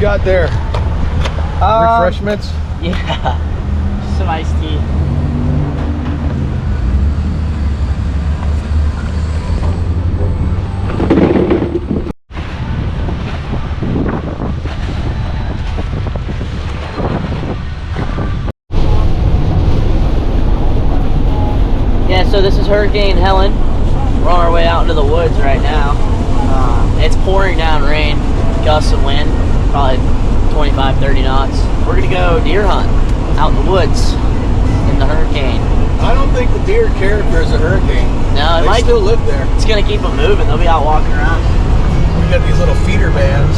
got there? Refreshments? Yeah, some iced tea. Yeah, so this is Hurricane Helen. We're on our way out into the woods right now. It's pouring down rain, gusts of wind, probably 25, 30 knots. We're gonna go deer hunt out in the woods in the hurricane. I don't think the deer care if there's a hurricane. No, it they might still live there. It's gonna keep them moving. They'll be out walking around. We got these little feeder bands.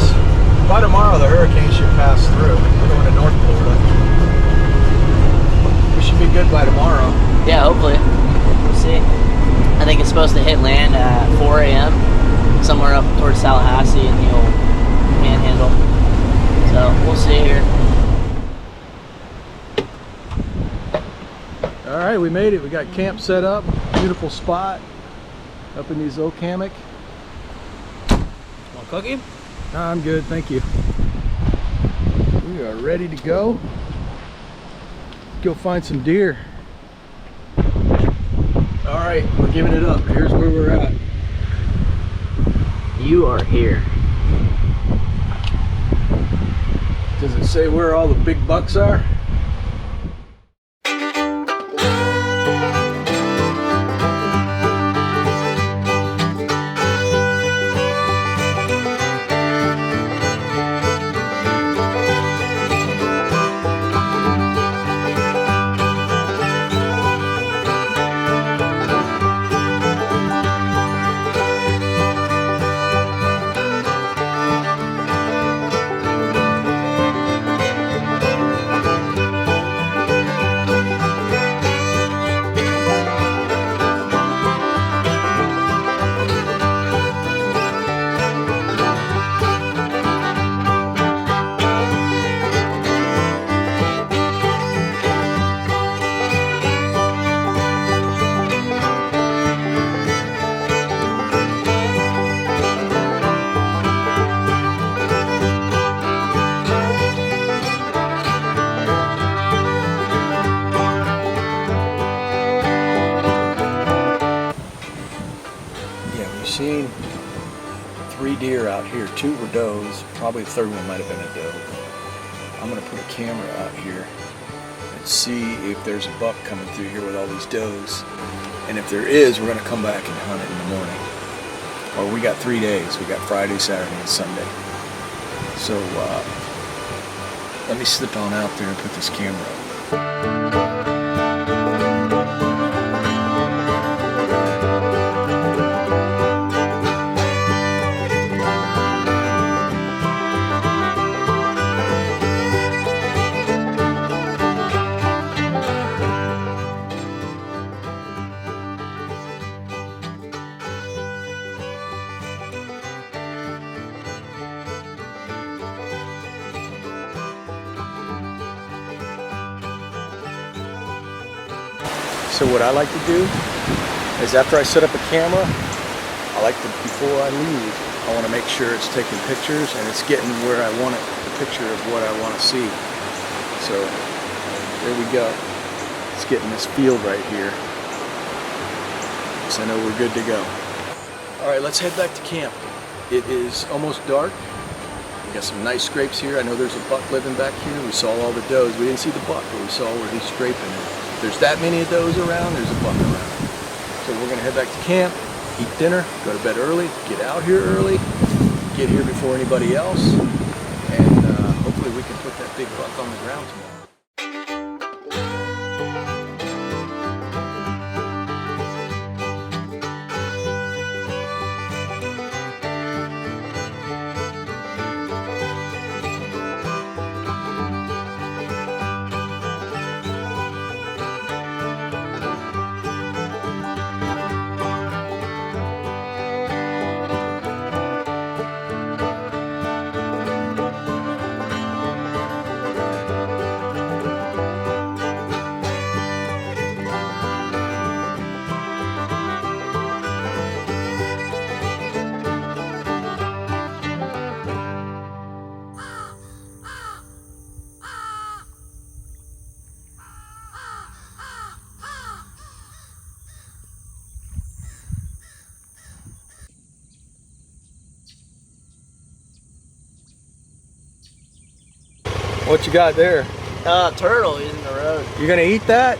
By tomorrow, the hurricane should pass through. We're going to North Florida. We should be good by tomorrow. Yeah, hopefully. We'll see. I think it's supposed to hit land at 4 a.m. somewhere up towards Tallahassee in the old Panhandle. So we'll see here. All right, we made it. We got camp set up. Beautiful spot up in these oak hammock. Want a cookie? No, I'm good, thank you. We are ready to go. Go find some deer. All right, we're giving it up. Here's where we're at. You are here. Does it say where all the big bucks are? Seen 3 deer out here. 2 were does. Probably the third one might have been a doe. I'm going to put a camera out here and see if there's a buck coming through here with all these does. And if there is, we're going to come back and hunt it in the morning. Or we got 3 days. We got Friday, Saturday, and Sunday. So let me slip on out there and put this camera up. So what I like to do is after I set up a camera, I like to, before I leave, I want to make sure it's taking pictures and it's getting where I want it, the picture of what I want to see. So there we go. It's getting this field right here. So I know we're good to go. All right, let's head back to camp. It is almost dark. We got some nice scrapes here. I know there's a buck living back here. We saw all the does. We didn't see the buck, but we saw where he's scraping it. If there's that many of those around, there's a buck around. So we're gonna head back to camp, eat dinner, go to bed early, get out here early, get here before anybody else, and hopefully we can put that big buck on the ground tomorrow. What you got there? Turtle using the road. You gonna eat that?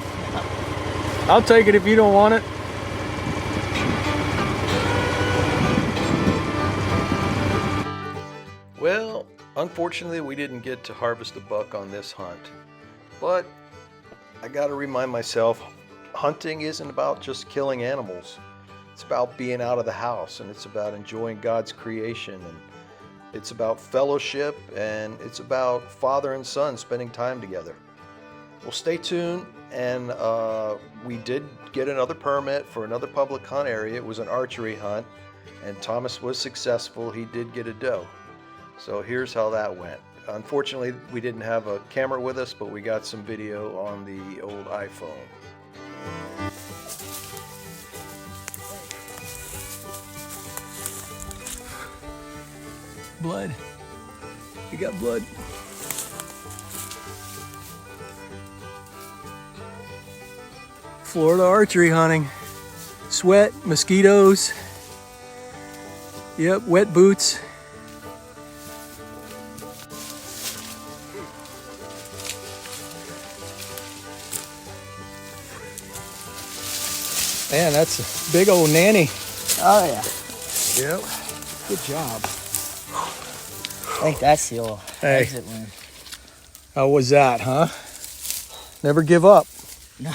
I'll take it if you don't want it. Well, unfortunately we didn't get to harvest a buck on this hunt. But I gotta remind myself, hunting isn't about just killing animals. It's about being out of the house, and it's about enjoying God's creation, and it's about fellowship, and it's about father and son spending time together. Well, stay tuned, and we did get another permit for another public hunt area. It was an archery hunt, and Thomas was successful. He did get a doe. So here's how that went. Unfortunately, we didn't have a camera with us, but we got some video on the old iPhone. Blood. You got blood. Florida archery hunting. Sweat, mosquitoes. Yep, wet boots. Man, that's a big old nanny. Oh yeah. Yep. Good job. I think that's the old exit wound. How was that, huh? Never give up. No.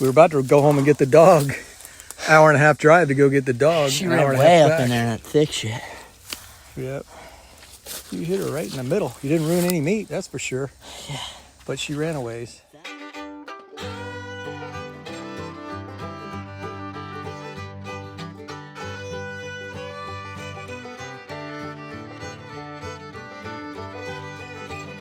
We were about to go home and get the dog. Hour and a half drive to go get the dog. She ran way up in there, that thick shit. Yep. You hit her right in the middle. You didn't ruin any meat, that's for sure. Yeah. But she ran a ways.